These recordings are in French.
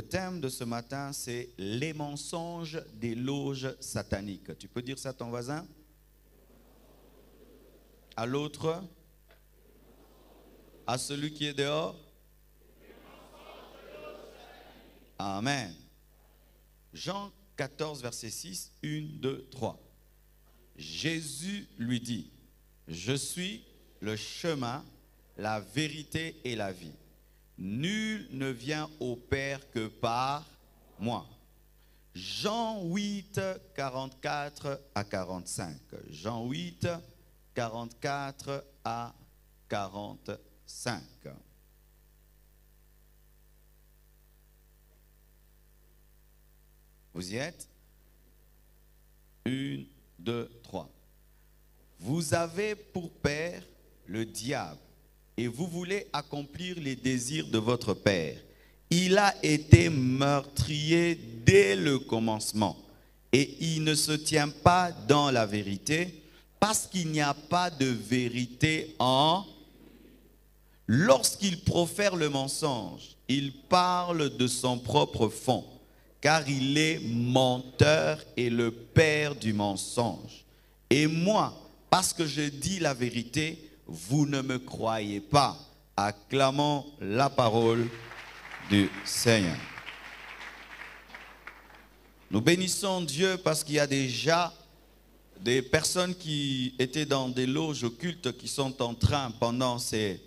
thème de ce matin, c'est les mensonges des loges sataniques. Tu peux dire ça à ton voisin? À l'autre? À celui qui est dehors? Amen. Jean 14, verset 6, 1, 2, 3. Jésus lui dit, je suis le chemin, la vérité et la vie. Nul ne vient au Père que par moi. Jean 8, 44 à 45. Jean 8, 44 à 45. Vous y êtes? 1, 2, 3. Vous avez pour père le diable et vous voulez accomplir les désirs de votre père. Il a été meurtrier dès le commencement et il ne se tient pas dans la vérité parce qu'il n'y a pas de vérité en... Lorsqu'il profère le mensonge, il parle de son propre fond, car il est menteur et le père du mensonge. Et moi, parce que je dis la vérité, vous ne me croyez pas. Acclamons la parole du Seigneur. Nous bénissons Dieu parce qu'il y a déjà des personnes qui étaient dans des loges occultes qui sont en train, pendant ces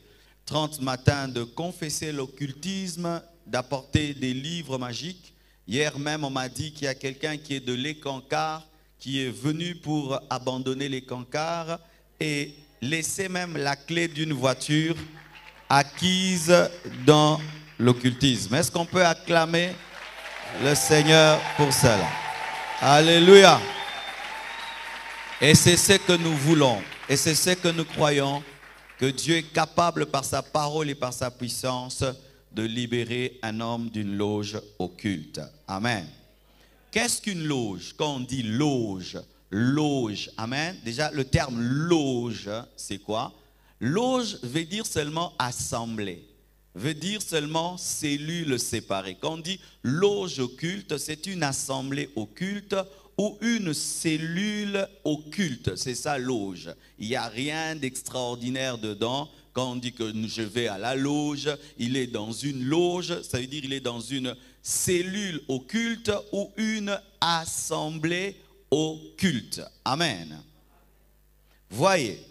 30 matins, de confesser l'occultisme, d'apporter des livres magiques. Hier même, on m'a dit qu'il y a quelqu'un qui est de l'Écancard, qui est venu pour abandonner l'Écancard et laisser même la clé d'une voiture acquise dans l'occultisme. Est-ce qu'on peut acclamer le Seigneur pour cela? Alléluia! Et c'est ce que nous voulons, et c'est ce que nous croyons, que Dieu est capable par sa parole et par sa puissance de libérer un homme d'une loge occulte. Amen. Qu'est-ce qu'une loge? Quand on dit loge, loge, amen. Déjà, le terme loge, c'est quoi? Loge veut dire seulement assemblée, veut dire seulement cellule séparée. Quand on dit loge occulte, c'est une assemblée occulte ou une cellule occulte. C'est ça, loge. Il n'y a rien d'extraordinaire dedans. Quand on dit que je vais à la loge, il est dans une loge, ça veut dire il est dans une cellule occulte ou une assemblée occulte. Amen. Voyez,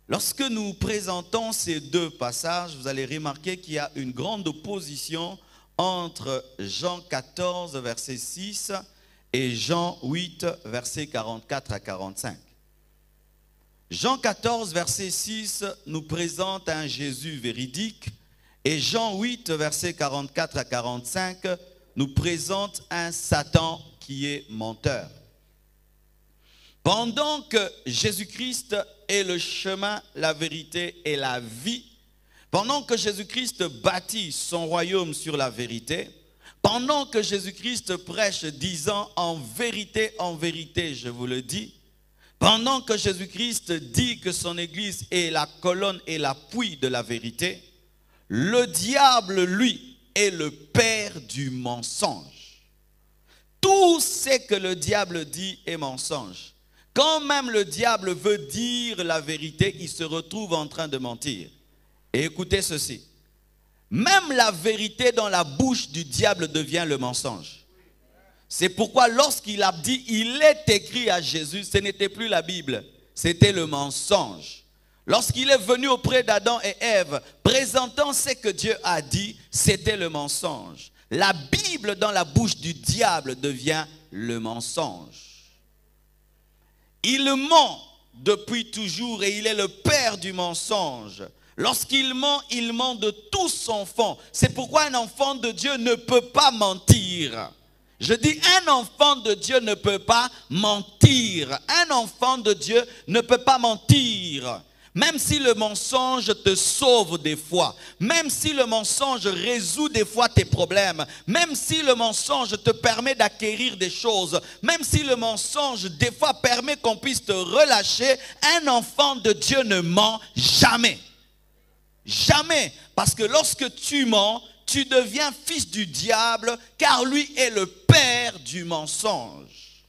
lorsque nous présentons ces deux passages, vous allez remarquer qu'il y a une grande opposition entre Jean 14, verset 6 et Jean 8, verset 44 à 45. Jean 14, verset 6 nous présente un Jésus véridique et Jean 8, verset 44 à 45 nous présente un Satan qui est menteur. Pendant que Jésus-Christ est le chemin, la vérité et la vie, pendant que Jésus-Christ bâtit son royaume sur la vérité, pendant que Jésus-Christ prêche disant en vérité, je vous le dis, pendant que Jésus-Christ dit que son église est la colonne et l'appui de la vérité, le diable, lui, est le père du mensonge. Tout ce que le diable dit est mensonge. Quand même le diable veut dire la vérité, il se retrouve en train de mentir. Et écoutez ceci. Même la vérité dans la bouche du diable devient le mensonge. C'est pourquoi lorsqu'il a dit, il est écrit à Jésus, ce n'était plus la Bible, c'était le mensonge. Lorsqu'il est venu auprès d'Adam et Ève, présentant ce que Dieu a dit, c'était le mensonge. La Bible dans la bouche du diable devient le mensonge. Il ment depuis toujours et il est le père du mensonge. Lorsqu'il ment de tout son fond. C'est pourquoi un enfant de Dieu ne peut pas mentir. Je dis, un enfant de Dieu ne peut pas mentir. Un enfant de Dieu ne peut pas mentir. Même si le mensonge te sauve des fois, même si le mensonge résout des fois tes problèmes, même si le mensonge te permet d'acquérir des choses, même si le mensonge des fois permet qu'on puisse te relâcher, un enfant de Dieu ne ment jamais. Jamais. Parce que lorsque tu mens, tu deviens fils du diable, car lui est le père du mensonge.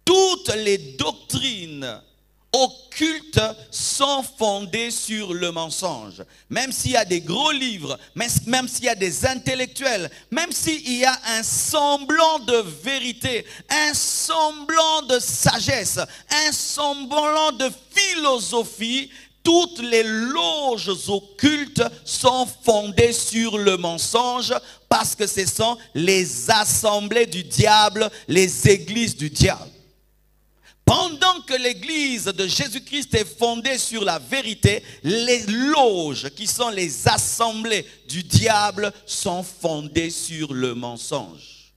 Toutes les doctrines occultes sont fondées sur le mensonge. Même s'il y a des gros livres, même s'il y a des intellectuels, même s'il y a un semblant de vérité, un semblant de sagesse, un semblant de philosophie, toutes les loges occultes sont fondées sur le mensonge parce que ce sont les assemblées du diable, les églises du diable. Pendant que l'église de Jésus-Christ est fondée sur la vérité, les loges qui sont les assemblées du diable sont fondées sur le mensonge.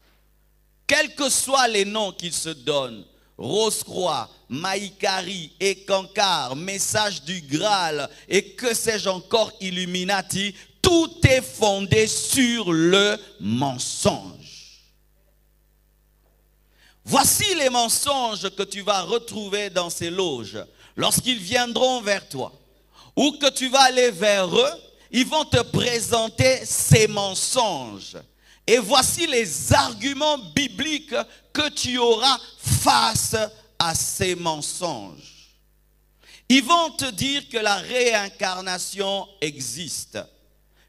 Quels que soient les noms qu'ils se donnent, Rose-Croix, Maïkari, Ekankar, Message du Graal et que sais-je encore, Illuminati, tout est fondé sur le mensonge. Voici les mensonges que tu vas retrouver dans ces loges. Lorsqu'ils viendront vers toi, ou que tu vas aller vers eux, ils vont te présenter ces mensonges. Et voici les arguments bibliques que tu auras face à ces mensonges. Ils vont te dire que la réincarnation existe.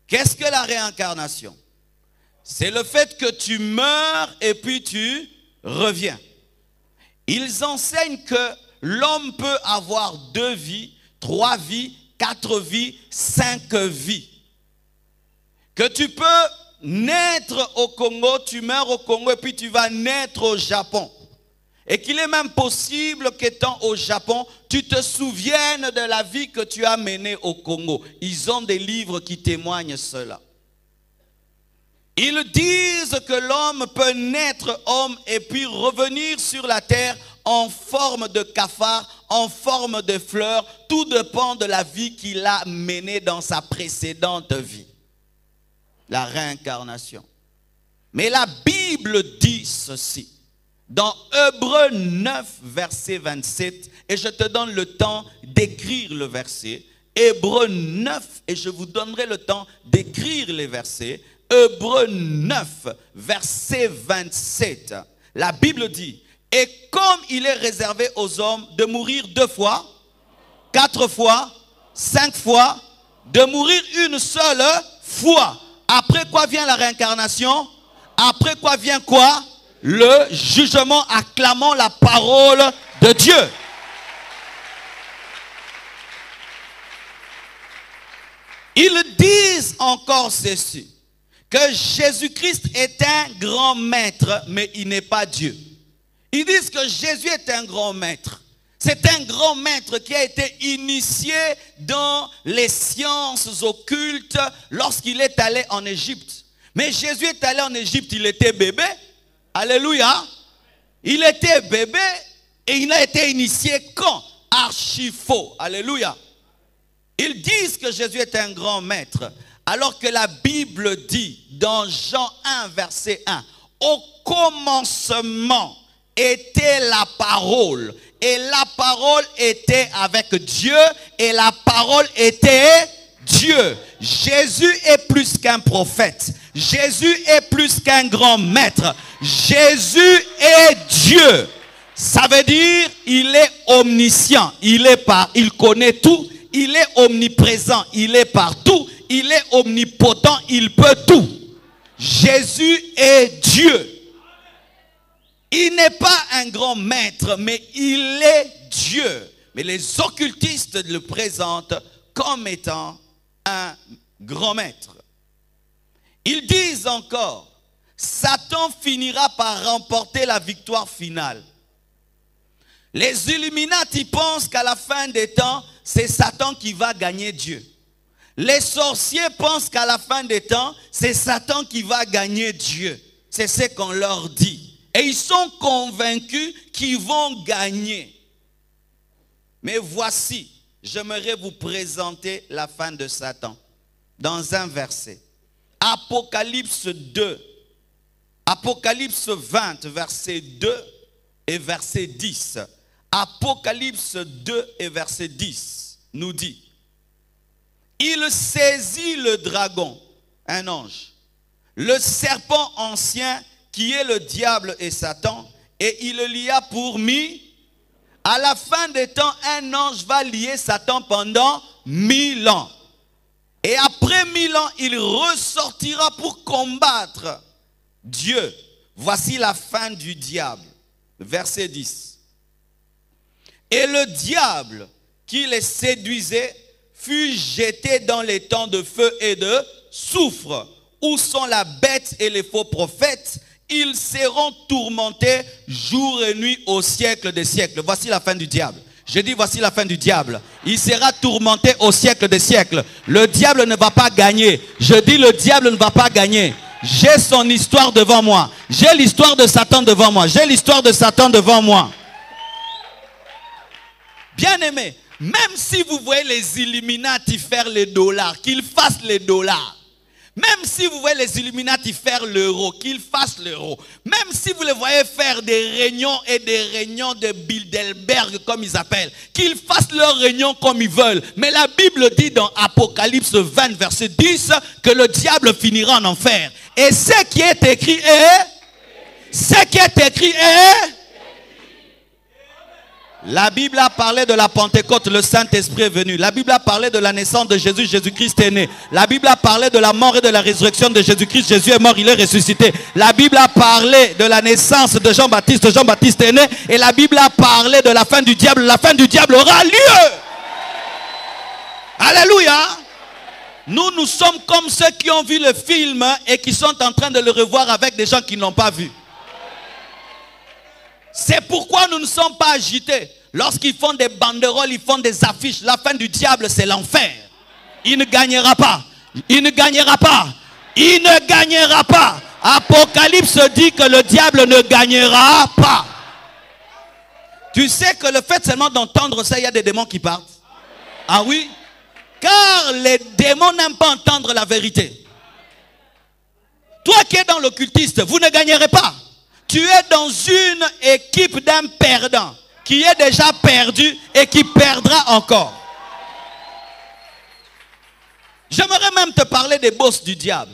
Qu'est-ce que la réincarnation? C'est le fait que tu meurs et puis tu reviens. Ils enseignent que l'homme peut avoir 2 vies, 3 vies, 4 vies, 5 vies. Que tu peux naître au Congo, tu meurs au Congo et puis tu vas naître au Japon. Et qu'il est même possible qu'étant au Japon, tu te souviennes de la vie que tu as menée au Congo. Ils ont des livres qui témoignent cela. Ils disent que l'homme peut naître homme et puis revenir sur la terre en forme de cafard, en forme de fleur. Tout dépend de la vie qu'il a menée dans sa précédente vie. La réincarnation. Mais la Bible dit ceci. Dans Hébreux 9, verset 27, et je te donne le temps d'écrire le verset. Hébreux 9, et je vous donnerai le temps d'écrire les versets. Hébreux 9, verset 27. La Bible dit, et comme il est réservé aux hommes de mourir 2 fois, 4 fois, 5 fois, de mourir une seule fois. Après quoi vient la réincarnation? Après quoi vient quoi? Le jugement. Acclamons la parole de Dieu. Ils disent encore ceci, que Jésus-Christ est un grand maître, mais il n'est pas Dieu. Ils disent que Jésus est un grand maître. C'est un grand maître qui a été initié dans les sciences occultes lorsqu'il est allé en Égypte. Mais Jésus est allé en Égypte, il était bébé. Alléluia. Il était bébé et il a été initié quand? Archi faux. Alléluia. Ils disent que Jésus est un grand maître. Alors que la Bible dit dans Jean 1, verset 1, au commencement était la parole. Et la parole était avec Dieu et la parole était Dieu. Jésus est plus qu'un prophète. Jésus est plus qu'un grand maître. Jésus est Dieu. Ça veut dire il est omniscient. Il connaît tout. Il est omniprésent. Il est partout. Il est omnipotent. Il peut tout. Jésus est Dieu. Il n'est pas un grand maître, mais il est Dieu. Mais les occultistes le présentent comme étant un grand maître. Ils disent encore, Satan finira par remporter la victoire finale. Les Illuminati pensent qu'à la fin des temps, c'est Satan qui va gagner Dieu. Les sorciers pensent qu'à la fin des temps, c'est Satan qui va gagner Dieu. C'est ce qu'on leur dit. Et ils sont convaincus qu'ils vont gagner. Mais voici, j'aimerais vous présenter la fin de Satan dans un verset. Apocalypse 2, Apocalypse 20, verset 2 et verset 10. Apocalypse 2 et verset 10 nous dit, il saisit le dragon un ange. Le serpent ancien qui est le diable et Satan, et il le lia pour 1000. À la fin des temps, un ange va lier Satan pendant 1000 ans. Et après 1000 ans, il ressortira pour combattre Dieu. Voici la fin du diable. Verset 10. Et le diable qui les séduisait fut jeté dans les temps de feu et de soufre, où sont la bête et les faux prophètes. Ils seront tourmentés jour et nuit au siècle des siècles. Voici la fin du diable. Je dis voici la fin du diable. Il sera tourmenté au siècle des siècles. Le diable ne va pas gagner. Je dis le diable ne va pas gagner. J'ai son histoire devant moi. J'ai l'histoire de Satan devant moi. J'ai l'histoire de Satan devant moi. Bien aimé, même si vous voyez les Illuminati faire les dollars, qu'ils fassent les dollars. Même si vous voyez les Illuminati faire l'euro, qu'ils fassent l'euro. Même si vous les voyez faire des réunions et des réunions de Bilderberg, comme ils appellent, qu'ils fassent leurs réunions comme ils veulent. Mais la Bible dit dans Apocalypse 20, verset 10, que le diable finira en enfer. Et ce qui est écrit est... Ce qui est écrit est... La Bible a parlé de la Pentecôte, le Saint-Esprit est venu. La Bible a parlé de la naissance de Jésus, Jésus-Christ est né. La Bible a parlé de la mort et de la résurrection de Jésus-Christ, Jésus est mort, il est ressuscité. La Bible a parlé de la naissance de Jean-Baptiste est né. Et la Bible a parlé de la fin du diable aura lieu. Alléluia. Nous sommes comme ceux qui ont vu le film et qui sont en train de le revoir avec des gens qui ne l'ont pas vu. C'est pourquoi nous ne sommes pas agités. Lorsqu'ils font des banderoles, ils font des affiches. La fin du diable, c'est l'enfer. Il ne gagnera pas. Il ne gagnera pas. Il ne gagnera pas. Apocalypse dit que le diable ne gagnera pas. Tu sais que le fait seulement d'entendre ça, il y a des démons qui partent. Ah oui? Car les démons n'aiment pas entendre la vérité. Toi qui es dans l'occultiste, vous ne gagnerez pas. Tu es dans une équipe d'un perdant qui est déjà perdu et qui perdra encore. J'aimerais même te parler des bosses du diable.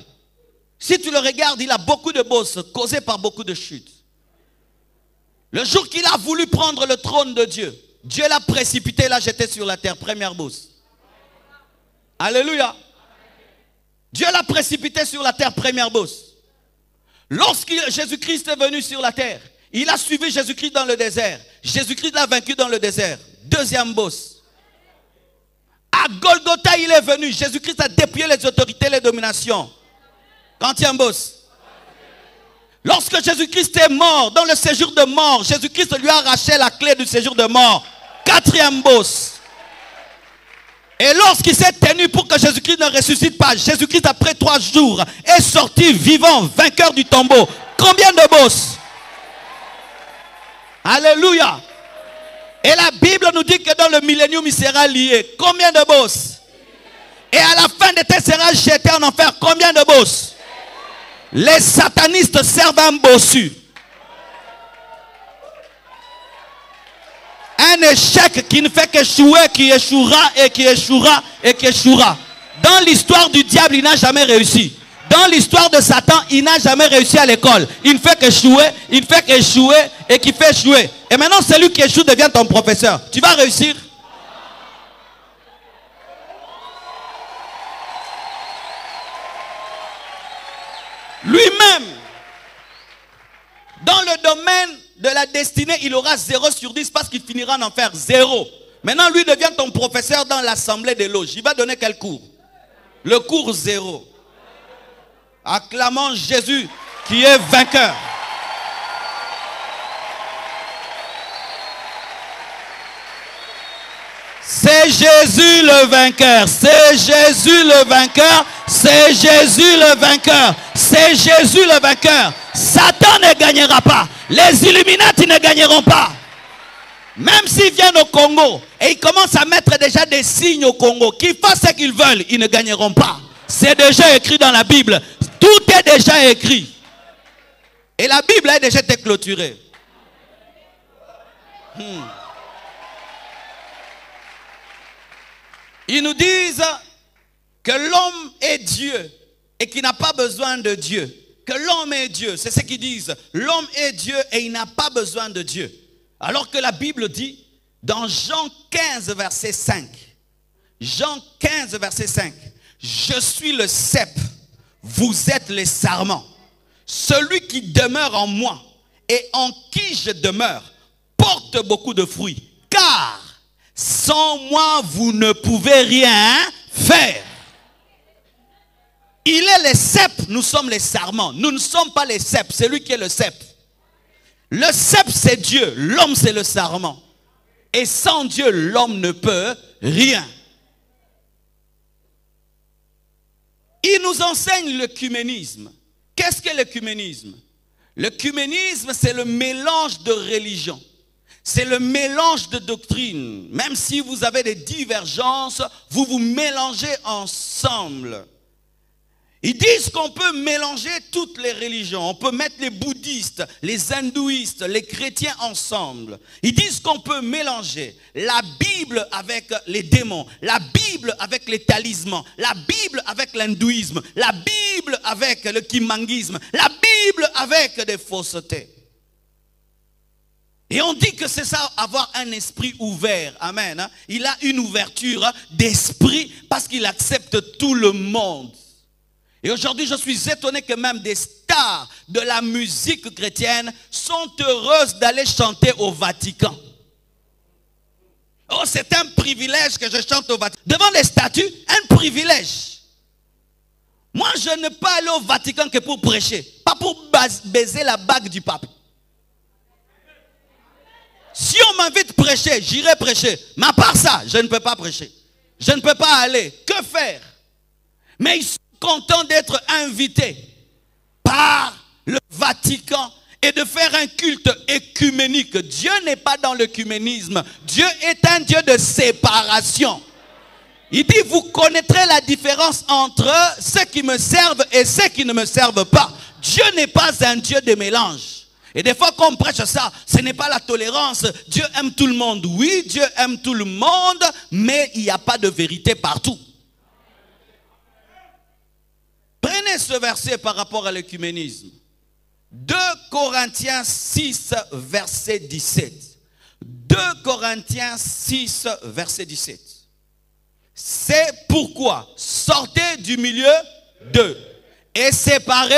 Si tu le regardes, il a beaucoup de bosses causées par beaucoup de chutes. Le jour qu'il a voulu prendre le trône de Dieu, Dieu l'a précipité, l'a jeté sur la terre. Première bosse. Alléluia. Dieu l'a précipité sur la terre. Première bosse. Lorsque Jésus-Christ est venu sur la terre, il a suivi Jésus-Christ dans le désert. Jésus-Christ l'a vaincu dans le désert. Deuxième bosse. À Golgotha, il est venu. Jésus-Christ a dépouillé les autorités, les dominations. Quantième bosse. Lorsque Jésus-Christ est mort, dans le séjour de mort, Jésus-Christ lui a arraché la clé du séjour de mort. Quatrième bosse. Et lorsqu'il s'est tenu pour que Jésus-Christ ne ressuscite pas, Jésus-Christ après 3 jours est sorti vivant, vainqueur du tombeau. Combien de bosses? Alléluia. Et la Bible nous dit que dans le millénium, il sera lié. Combien de bosses? Et à la fin des temps, il sera jeté en enfer. Combien de bosses? Les satanistes servent un bossu. Un échec qui ne fait qu'échouer, qui échouera et qui échouera et qui échouera. Dans l'histoire du diable, il n'a jamais réussi. Dans l'histoire de Satan, il n'a jamais réussi à l'école. Il ne fait qu'échouer, il ne fait qu'échouer et qui fait échouer. Et maintenant, celui qui échoue devient ton professeur. Tu vas réussir? Lui-même, dans le domaine de la destinée, il aura 0 sur 10 parce qu'il finira en enfer. 0. Maintenant, lui devient ton professeur dans l'assemblée des loges. Il va donner quel cours? Le cours 0. Acclamons Jésus qui est vainqueur. C'est Jésus le vainqueur. C'est Jésus le vainqueur. C'est Jésus le vainqueur. C'est Jésus le vainqueur. Satan ne gagnera pas. Les Illuminati ne gagneront pas. Même s'ils viennent au Congo et ils commencent à mettre déjà des signes au Congo, qu'ils fassent ce qu'ils veulent, ils ne gagneront pas. C'est déjà écrit dans la Bible. Tout est déjà écrit. Et la Bible a déjà été clôturée. Ils nous disent que l'homme est Dieu et qui n'a pas besoin de Dieu. Que l'homme est Dieu, c'est ce qu'ils disent. L'homme est Dieu et il n'a pas besoin de Dieu. Alors que la Bible dit, dans Jean 15, verset 5, Jean 15, verset 5, je suis le cep, vous êtes les sarments. Celui qui demeure en moi et en qui je demeure porte beaucoup de fruits. Car sans moi, vous ne pouvez rien faire. Il est le cep, nous sommes les sarments. Nous ne sommes pas les cèpes, c'est lui qui est le cep. Le cep, c'est Dieu, l'homme, c'est le sarment. Et sans Dieu, l'homme ne peut rien. Il nous enseigne l'œcuménisme. Qu'est-ce que l'œcuménisme? L'œcuménisme, c'est le mélange de religions. C'est le mélange de doctrines. Même si vous avez des divergences, vous vous mélangez ensemble. Ils disent qu'on peut mélanger toutes les religions. On peut mettre les bouddhistes, les hindouistes, les chrétiens ensemble. Ils disent qu'on peut mélanger la Bible avec les démons, la Bible avec les talismans, la Bible avec l'hindouisme, la Bible avec le kimanguisme, la Bible avec des faussetés. Et on dit que c'est ça, avoir un esprit ouvert. Amen. Il a une ouverture d'esprit parce qu'il accepte tout le monde. Et aujourd'hui, je suis étonné que même des stars de la musique chrétienne sont heureuses d'aller chanter au Vatican. Oh, c'est un privilège que je chante au Vatican. Devant les statues, un privilège. Moi, je ne peux pas aller au Vatican que pour prêcher. Pas pour baiser la bague du pape. Si on m'invite à prêcher, j'irai prêcher. Mais à part ça, je ne peux pas prêcher. Je ne peux pas aller. Que faire? Mais ils sont contents d'être invités par le Vatican et de faire un culte écuménique. Dieu n'est pas dans l'œcuménisme. Dieu est un Dieu de séparation. Il dit, vous connaîtrez la différence entre ceux qui me servent et ceux qui ne me servent pas. Dieu n'est pas un Dieu de mélange. Et des fois qu'on prêche ça, ce n'est pas la tolérance. Dieu aime tout le monde. Oui, Dieu aime tout le monde, mais il n'y a pas de vérité partout. Prenez ce verset par rapport à l'œcuménisme. 2 Corinthiens 6, verset 17. 2 Corinthiens 6, verset 17. C'est pourquoi sortez du milieu d'eux et séparez,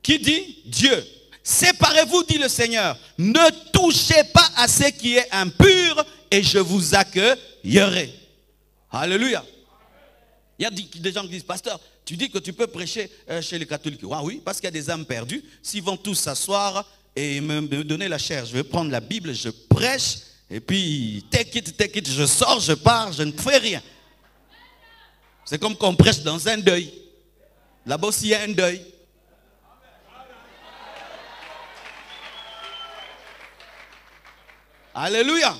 qui dit? Dieu. Séparez-vous, dit le Seigneur. Ne touchez pas à ce qui est impur et je vous accueillerai. Alléluia. Il y a des gens qui disent, pasteur, tu dis que tu peux prêcher chez les catholiques. Ah oui, parce qu'il y a des âmes perdues. S'ils vont tous s'asseoir et me donner la chair, je vais prendre la Bible, je prêche, et puis take it, je sors, je pars, je ne fais rien. C'est comme qu'on prêche dans un deuil. Là-bas aussi, il y a un deuil. Alléluia.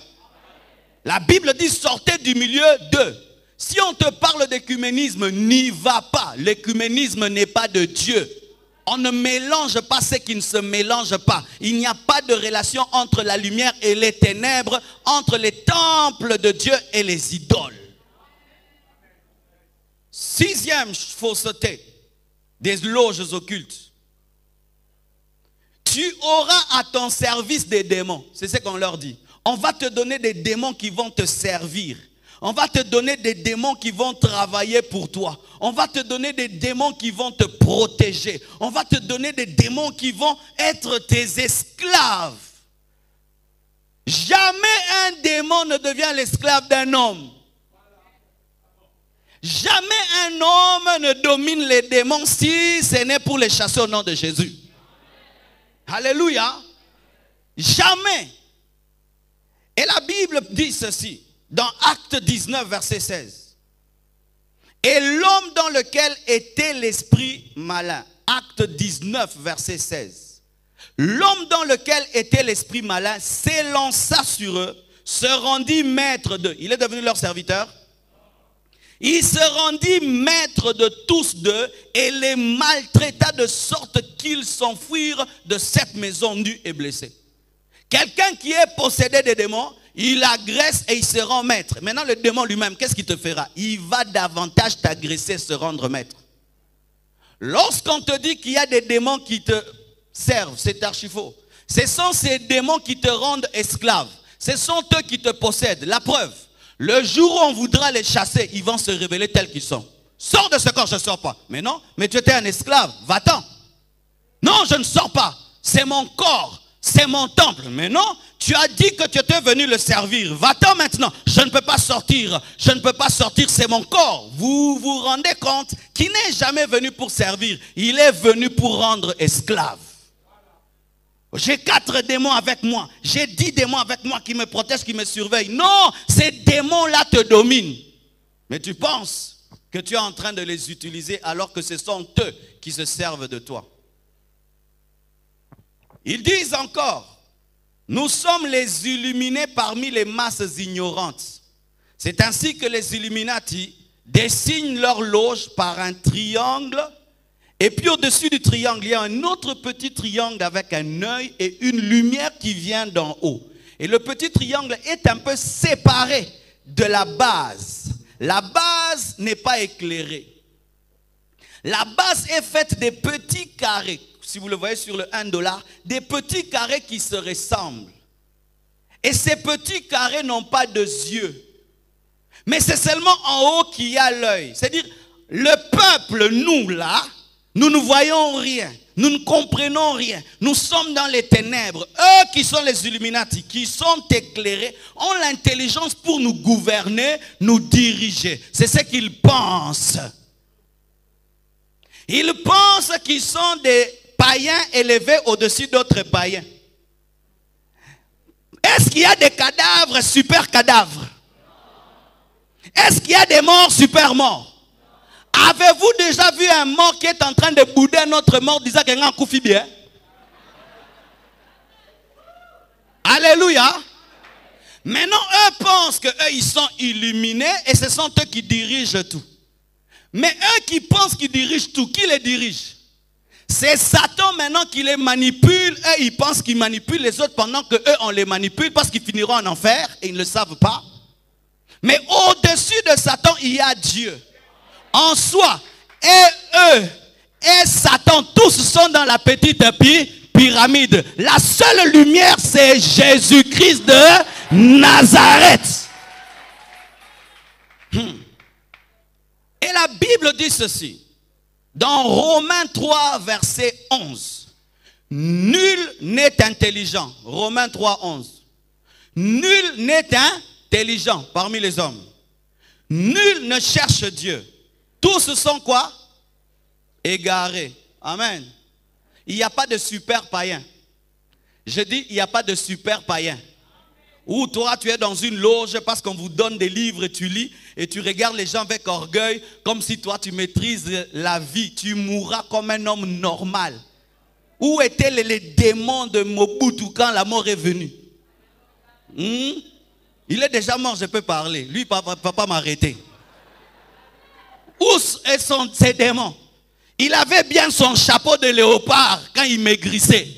La Bible dit, sortez du milieu d'eux. Si on te parle d'écuménisme, n'y va pas. L'écuménisme n'est pas de Dieu. On ne mélange pas ce qui ne se mélange pas. Il n'y a pas de relation entre la lumière et les ténèbres, entre les temples de Dieu et les idoles. 6e fausseté des loges occultes. Tu auras à ton service des démons. C'est ce qu'on leur dit. On va te donner des démons qui vont te servir. On va te donner des démons qui vont travailler pour toi. On va te donner des démons qui vont te protéger. On va te donner des démons qui vont être tes esclaves. Jamais un démon ne devient l'esclave d'un homme. Jamais un homme ne domine les démons si ce n'est pour les chasser au nom de Jésus. Alléluia. Jamais. Et la Bible dit ceci. Dans Acte 19, verset 16. Et l'homme dans lequel était l'esprit malin. Acte 19, verset 16. L'homme dans lequel était l'esprit malin s'élança sur eux, se rendit maître d'eux. Il est devenu leur serviteur. Il se rendit maître de tous d'eux et les maltraita de sorte qu'ils s'enfuirent de cette maison nue et blessée. Quelqu'un qui est possédé des démons, il agresse et il se rend maître. Maintenant, le démon lui-même, qu'est-ce qu'il te fera? Il va davantage t'agresser, se rendre maître. Lorsqu'on te dit qu'il y a des démons qui te servent, c'est archi faux. Ce sont ces démons qui te rendent esclave. Ce sont eux qui te possèdent. La preuve, le jour où on voudra les chasser, ils vont se révéler tels qu'ils sont. Sors de ce corps, je ne sors pas. Mais non, mais tu étais un esclave, va-t'en. Non, je ne sors pas. C'est mon corps, c'est mon temple. Mais non, tu as dit que tu étais venu le servir. Va-t'en maintenant. Je ne peux pas sortir. Je ne peux pas sortir, c'est mon corps. Vous vous rendez compte qu'il n'est jamais venu pour servir. Il est venu pour rendre esclave. J'ai 4 démons avec moi. J'ai 10 démons avec moi qui me protègent, qui me surveillent. Non, ces démons-là te dominent. Mais tu penses que tu es en train de les utiliser alors que ce sont eux qui se servent de toi. Ils disent encore, nous sommes les illuminés parmi les masses ignorantes. C'est ainsi que les Illuminati dessinent leur loge par un triangle. Et puis au-dessus du triangle, il y a un autre petit triangle avec un œil et une lumière qui vient d'en haut. Et le petit triangle est un peu séparé de la base. La base n'est pas éclairée. La base est faite des petits carrés. Si vous le voyez sur le $1, des petits carrés qui se ressemblent. Et ces petits carrés n'ont pas de yeux. Mais c'est seulement en haut qu'il y a l'œil. C'est-à-dire, le peuple, nous là, nous ne voyons rien, nous ne comprenons rien, nous sommes dans les ténèbres. Eux qui sont les Illuminati, qui sont éclairés, ont l'intelligence pour nous gouverner, nous diriger. C'est ce qu'ils pensent. Ils pensent qu'ils sont des païens élevés au-dessus d'autres païens. Est-ce qu'il y a des cadavres, super cadavres? Est-ce qu'il y a des morts, super morts? Avez-vous déjà vu un mort qui est en train de bouder un autre mort disant qu'il y a un coup bien? Alléluia. Maintenant, eux pensent qu'eux, ils sont illuminés et ce sont eux qui dirigent tout. Mais eux qui pensent qu'ils dirigent tout, qui les dirige? C'est Satan maintenant qui les manipule. Eux, ils pensent qu'ils manipulent les autres pendant qu'eux, on les manipule parce qu'ils finiront en enfer et ils ne le savent pas. Mais au-dessus de Satan, il y a Dieu. En soi, et eux, et Satan, tous sont dans la petite pyramide. La seule lumière, c'est Jésus-Christ de Nazareth. Et la Bible dit ceci. Dans Romains 3, verset 11. Nul n'est intelligent. Romains 3, 11. Nul n'est intelligent parmi les hommes. Nul ne cherche Dieu. Tous sont quoi? Égarés. Amen. Il n'y a pas de super païen. Je dis, il n'y a pas de super païen. Ou toi, tu es dans une loge parce qu'on vous donne des livres et tu lis et tu regardes les gens avec orgueil comme si toi, tu maîtrises la vie. Tu mourras comme un homme normal. Où étaient les démons de Mobutu quand la mort est venue? Il est déjà mort, je peux parler. Lui, papa m'a arrêté. Où sont ces démons? Il avait bien son chapeau de léopard quand il maigrissait.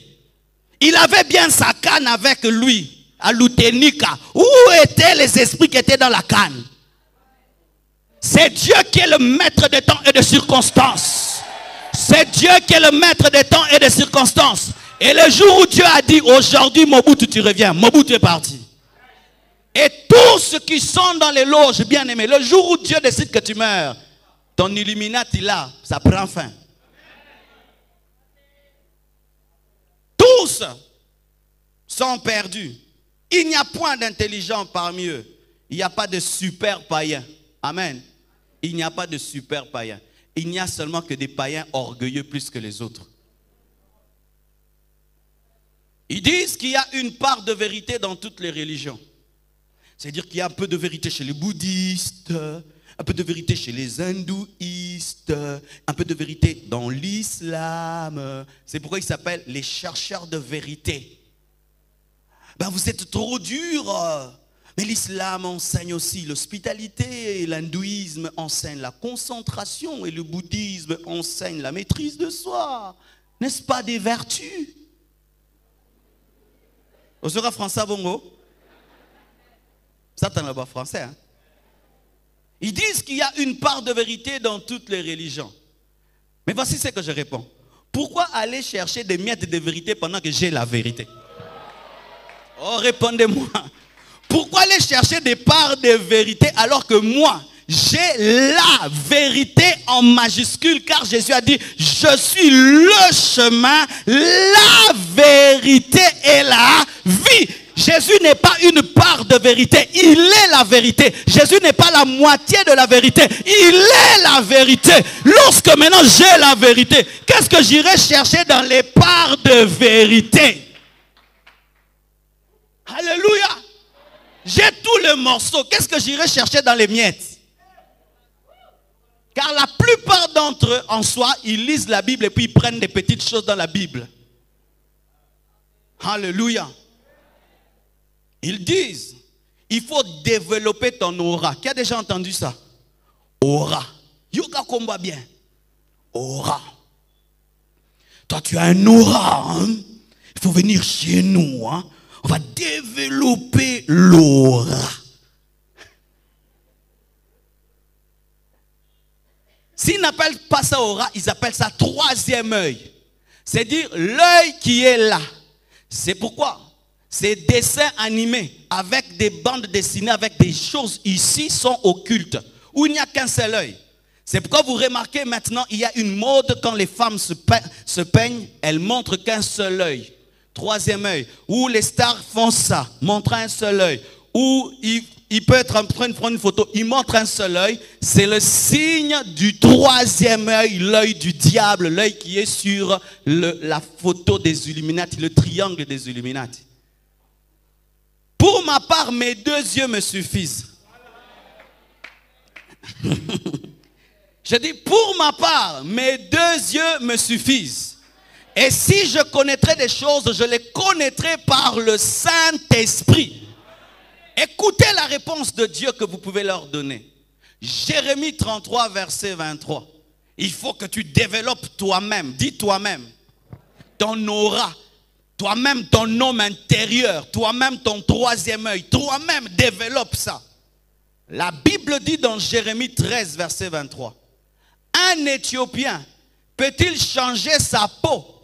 Il avait bien sa canne avec lui. À Lutenica, où étaient les esprits qui étaient dans la canne? C'est Dieu qui est le maître des temps et des circonstances. C'est Dieu qui est le maître des temps et des circonstances. Et le jour où Dieu a dit, aujourd'hui Mobutu tu reviens, Mobutu est parti. Et tous ceux qui sont dans les loges, bien aimés, le jour où Dieu décide que tu meurs, ton Illuminati là, ça prend fin. Tous sont perdus. Il n'y a point d'intelligent parmi eux. Il n'y a pas de super païens. Amen. Il n'y a pas de super païens. Il n'y a seulement que des païens orgueilleux plus que les autres. Ils disent qu'il y a une part de vérité dans toutes les religions. C'est-à-dire qu'il y a un peu de vérité chez les bouddhistes, un peu de vérité chez les hindouistes, un peu de vérité dans l'islam. C'est pourquoi ils s'appellent les chercheurs de vérité. Ben vous êtes trop dur. Mais l'islam enseigne aussi l'hospitalité, l'hindouisme enseigne la concentration et le bouddhisme enseigne la maîtrise de soi. N'est-ce pas des vertus? On sera français bongo? Ça t'en a pas français. Hein? Ils disent qu'il y a une part de vérité dans toutes les religions. Mais voici ce que je réponds. Pourquoi aller chercher des miettes de vérité pendant que j'ai la vérité? Oh, répondez-moi. Pourquoi aller chercher des parts de vérité alors que moi, j'ai la vérité en majuscule, car Jésus a dit, je suis le chemin, la vérité et la vie. Jésus n'est pas une part de vérité, il est la vérité. Jésus n'est pas la moitié de la vérité, il est la vérité. Lorsque maintenant j'ai la vérité, qu'est-ce que j'irai chercher dans les parts de vérité? Alléluia. J'ai tous les morceaux, qu'est-ce que j'irai chercher dans les miettes? Car la plupart d'entre eux, en soi, ils lisent la Bible et puis ils prennent des petites choses dans la Bible. Alléluia. Ils disent, il faut développer ton aura. Qui a déjà entendu ça? Aura. Yoga combat bien. Aura. Toi, tu as un aura. Hein? Il faut venir chez nous. Hein? On va développer l'aura. S'ils n'appellent pas ça aura, ils appellent ça troisième œil. C'est-à-dire l'œil qui est là. C'est pourquoi ces dessins animés avec des bandes dessinées, avec des choses ici sont occultes. Où il n'y a qu'un seul œil. C'est pourquoi vous remarquez maintenant, il y a une mode quand les femmes se peignent, elles montrent qu'un seul œil. Troisième œil. Où les stars font ça, montrent un seul œil. Où il peut être en train de prendre une photo, il montre un seul œil. C'est le signe du troisième œil, l'œil du diable, l'œil qui est sur la photo des Illuminati, le triangle des Illuminati. Pour ma part, mes deux yeux me suffisent. Je dis, pour ma part, mes deux yeux me suffisent. Et si je connaîtrais des choses, je les connaîtrais par le Saint-Esprit. Écoutez la réponse de Dieu que vous pouvez leur donner. Jérémie 33, verset 23. Il faut que tu développes toi-même, dis toi-même, ton aura. Toi-même, ton homme intérieur, toi-même, ton troisième œil, toi-même, développe ça. La Bible dit dans Jérémie 13, verset 23, un Éthiopien peut-il changer sa peau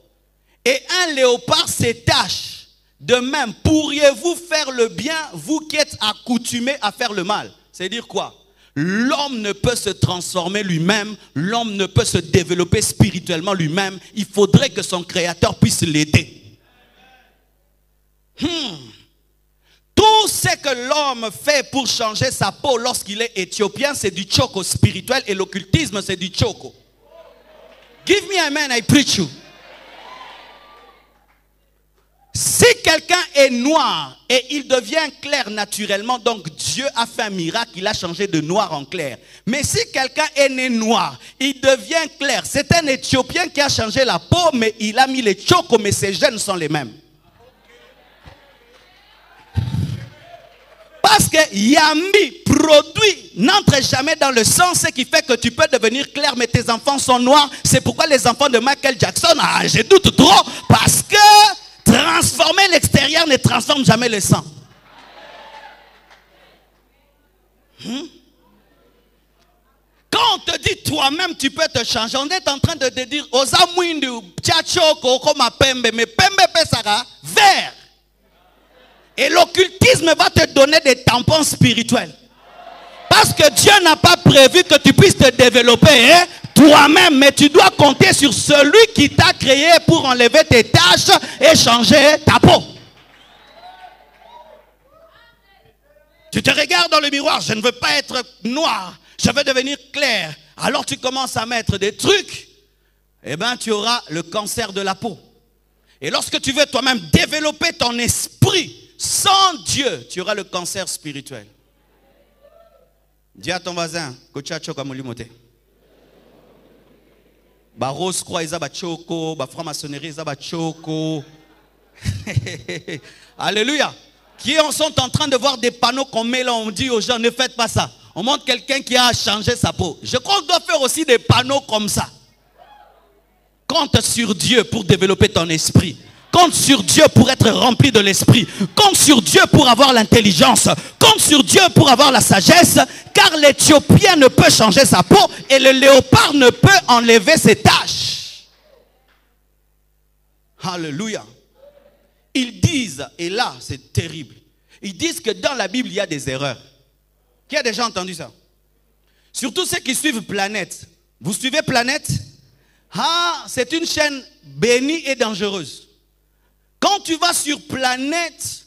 et un léopard ses taches? De même, pourriez-vous faire le bien, vous qui êtes accoutumés à faire le mal? C'est-à-dire quoi? L'homme ne peut se transformer lui-même, l'homme ne peut se développer spirituellement lui-même. Il faudrait que son créateur puisse l'aider. Tout ce que l'homme fait pour changer sa peau lorsqu'il est éthiopien, c'est du choco spirituel, et l'occultisme, c'est du choco. Give me amen, I preach you. Si quelqu'un est noir et il devient clair naturellement, donc Dieu a fait un miracle, il a changé de noir en clair. Mais si quelqu'un est né noir, il devient clair. C'est un Éthiopien qui a changé la peau, mais il a mis les chocos, mais ses gènes sont les mêmes. Parce que Yambi, produit, n'entre jamais dans le sang, ce qui fait que tu peux devenir clair, mais tes enfants sont noirs. C'est pourquoi les enfants de Michael Jackson, je doute trop, parce que transformer l'extérieur ne transforme jamais le sang. Quand on te dit toi-même, tu peux te changer, on est en train de te dire, mais pembe pesara, vert. Et l'occultisme va te donner des tampons spirituels. Parce que Dieu n'a pas prévu que tu puisses te développer toi-même. Mais tu dois compter sur celui qui t'a créé pour enlever tes taches et changer ta peau. Tu te regardes dans le miroir, je ne veux pas être noir, je veux devenir clair. Alors tu commences à mettre des trucs, eh bien tu auras le cancer de la peau. Et lorsque tu veux toi-même développer ton esprit, sans Dieu, tu auras le cancer spirituel. Dis à ton voisin, ba rose croix isa ba choko, ba franc-maçonnerie isa ba choko. Alléluia. Qui sont en train de voir des panneaux qu'on met là, on dit aux gens, ne faites pas ça. On montre quelqu'un qui a changé sa peau. Je crois qu'on doit faire aussi des panneaux comme ça. Compte sur Dieu pour développer ton esprit. compte sur Dieu pour être rempli de l'esprit. Compte sur Dieu pour avoir l'intelligence. Compte sur Dieu pour avoir la sagesse. Car l'Éthiopien ne peut changer sa peau et le léopard ne peut enlever ses taches. Alléluia. Ils disent, et là c'est terrible, ils disent que dans la Bible il y a des erreurs. Qui a déjà entendu ça? Surtout ceux qui suivent Planète. Vous suivez Planète? Ah, c'est une chaîne bénie et dangereuse. Quand tu vas sur Planète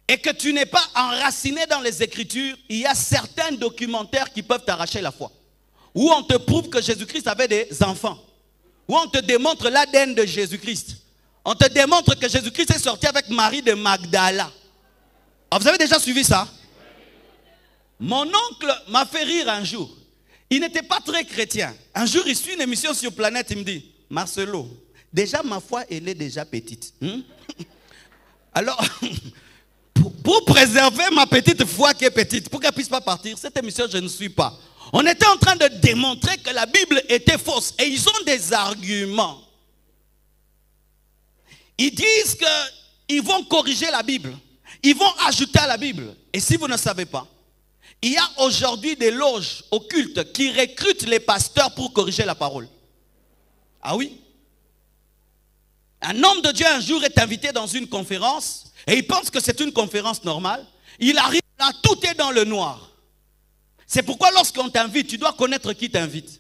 et que tu n'es pas enraciné dans les Écritures, il y a certains documentaires qui peuvent t'arracher la foi. Où on te prouve que Jésus-Christ avait des enfants. Où on te démontre l'ADN de Jésus-Christ. On te démontre que Jésus-Christ est sorti avec Marie de Magdala. Alors, vous avez déjà suivi ça? Mon oncle m'a fait rire un jour. Il n'était pas très chrétien. Un jour, il suit une émission sur Planète. Il me dit, Marcelo, déjà ma foi, elle est déjà petite. Alors, pour préserver ma petite foi qui est petite, pour qu'elle ne puisse pas partir, cette émission, je ne suis pas. On était en train de démontrer que la Bible était fausse. Et ils ont des arguments. Ils disent qu'ils vont corriger la Bible. Ils vont ajouter à la Bible. Et si vous ne savez pas, il y a aujourd'hui des loges occultes qui recrutent les pasteurs pour corriger la parole. Ah oui? Un homme de Dieu un jour est invité dans une conférence et il pense que c'est une conférence normale. Il arrive là, tout est dans le noir. C'est pourquoi lorsqu'on t'invite, tu dois connaître qui t'invite.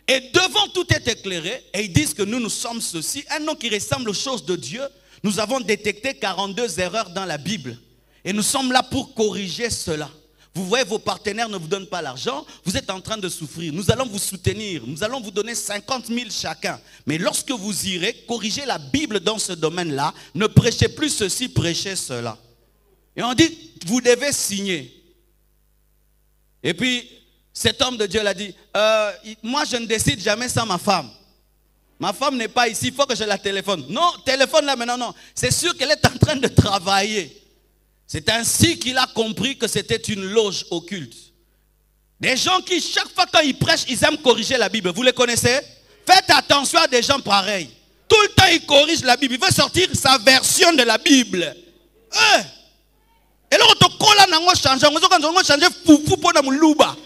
Et devant tout est éclairé et ils disent que nous sommes ceci. Un nom qui ressemble aux choses de Dieu. Nous avons détecté 42 erreurs dans la Bible. Et nous sommes là pour corriger cela. Vous voyez, vos partenaires ne vous donnent pas l'argent, vous êtes en train de souffrir. Nous allons vous soutenir, nous allons vous donner 50 000 chacun. Mais lorsque vous irez corriger la Bible dans ce domaine-là, ne prêchez plus ceci, prêchez cela. Et on dit, vous devez signer. Et puis, cet homme de Dieu l'a dit, moi je ne décide jamais sans ma femme. Ma femme n'est pas ici, il faut que je la téléphone. Non, téléphone là maintenant, non. C'est sûr qu'elle est en train de travailler. C'est ainsi qu'il a compris que c'était une loge occulte. Des gens qui, chaque fois quand ils prêchent, ils aiment corriger la Bible. Vous les connaissez? Faites attention à des gens pareils. Tout le temps, ils corrigent la Bible. Il veut sortir sa version de la Bible. Et là, on te colle à n'ango changer. On va changer foufou pour na muluba.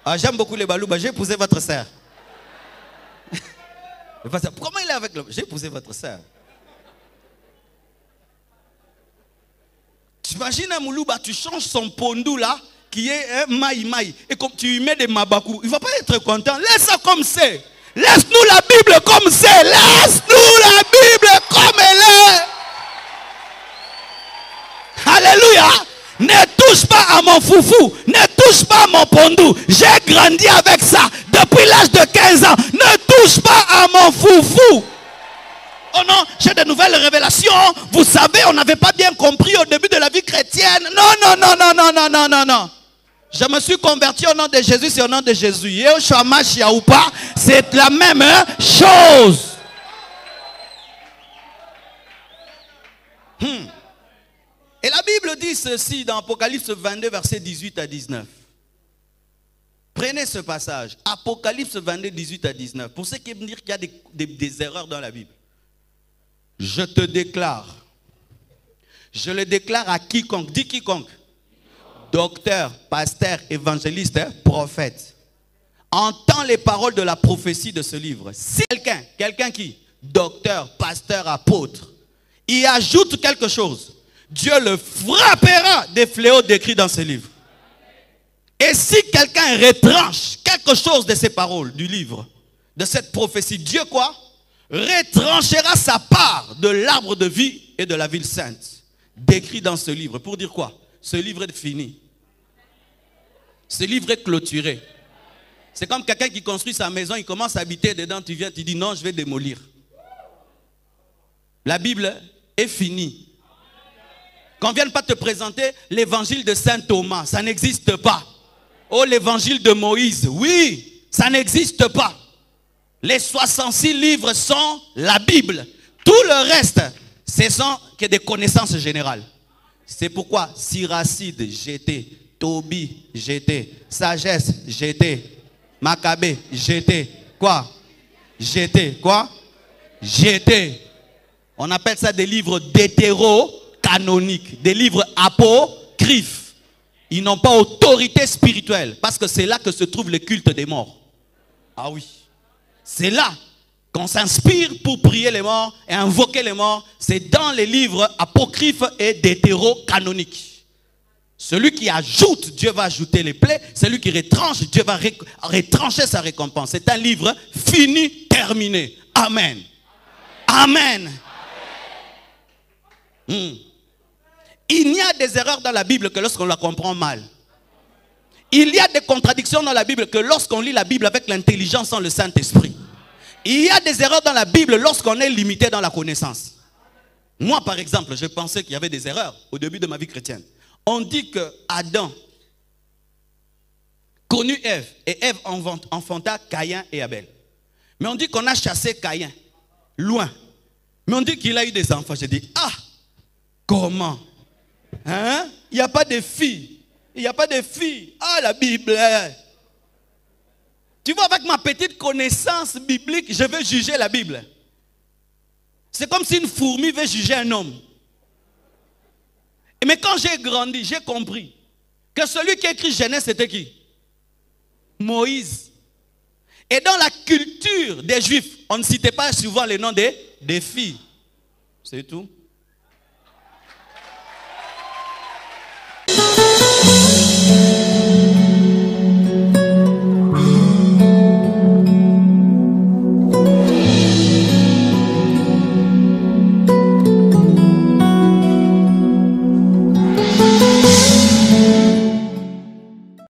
Ah, j'aime beaucoup les balouba. J'ai épousé votre sœur. Comment il est avec le... J'ai épousé votre sœur. Tu imagines un moulouba, tu changes son pondou là, qui est un maï. Et comme tu lui mets des mabakou, il ne va pas être content. Laisse ça comme c'est. Laisse-nous la Bible comme c'est. Laisse-nous la Bible comme elle est. Alléluia. Ne touche pas à mon foufou. Ne touche pas à mon pondou. J'ai grandi avec ça depuis l'âge de 15 ans. Ne touche pas à mon foufou. Oh non, j'ai de nouvelles révélations. Vous savez, on n'avait pas bien compris au début de la vie chrétienne. Non. Je me suis converti au nom de Jésus, c'est au nom de Jésus. C'est la même chose. Et la Bible dit ceci dans Apocalypse 22, versets 18 à 19. Prenez ce passage. Apocalypse 22, 18 à 19. Pour ceux qui aiment dire qu'il y a des erreurs dans la Bible. Je te déclare. Je le déclare à quiconque. Dis quiconque. Docteur, pasteur, évangéliste, prophète. Entend les paroles de la prophétie de ce livre. Si quelqu'un qui, docteur, pasteur, apôtre, y ajoute quelque chose, Dieu le frappera des fléaux décrits dans ce livre. Et si quelqu'un retranche quelque chose de ces paroles du livre, de cette prophétie, Dieu quoi? Retranchera sa part de l'arbre de vie et de la ville sainte. Décrit dans ce livre. Pour dire quoi? Ce livre est fini. Ce livre est clôturé. C'est comme quelqu'un qui construit sa maison, il commence à habiter dedans, tu viens, tu dis non, je vais démolir. La Bible est finie. Qu'on ne vienne pas te présenter l'évangile de Saint Thomas, ça n'existe pas. Oh, l'évangile de Moïse, oui, ça n'existe pas. Les 66 livres sont la Bible. Tout le reste, ce sont que des connaissances générales. C'est pourquoi Siracide, j'étais Tobi, jeté. Sagesse, jeté. Maccabée, jeté. Quoi? Jeté. Quoi? Jeté. On appelle ça des livres d'hétéro-canoniques, des livres apocryphes. Ils n'ont pas autorité spirituelle, parce que c'est là que se trouve le culte des morts. Ah oui. C'est là qu'on s'inspire pour prier les morts et invoquer les morts. C'est dans les livres apocryphes et d'hétéro-canoniques. Celui qui ajoute, Dieu va ajouter les plaies. Celui qui retranche, Dieu va retrancher sa récompense. C'est un livre fini, terminé. Amen. Amen. Il y a des erreurs dans la Bible que lorsqu'on la comprend mal. Il y a des contradictions dans la Bible que lorsqu'on lit la Bible avec l'intelligence sans le Saint-Esprit. Il y a des erreurs dans la Bible lorsqu'on est limité dans la connaissance. Moi, par exemple, je pensais qu'il y avait des erreurs au début de ma vie chrétienne. On dit que Adam connut Ève et Ève enfanta Caïn et Abel. Mais on dit qu'on a chassé Caïn loin. Mais on dit qu'il a eu des enfants. Je dis, ah, comment? Hein? Il n'y a pas de filles. Il n'y a pas de filles. Ah, la Bible. Tu vois, avec ma petite connaissance biblique, je veux juger la Bible. C'est comme si une fourmi veut juger un homme. Mais quand j'ai grandi, j'ai compris que celui qui a écrit Genèse, c'était qui? Moïse. Et dans la culture des Juifs, on ne citait pas souvent les noms des filles. C'est tout.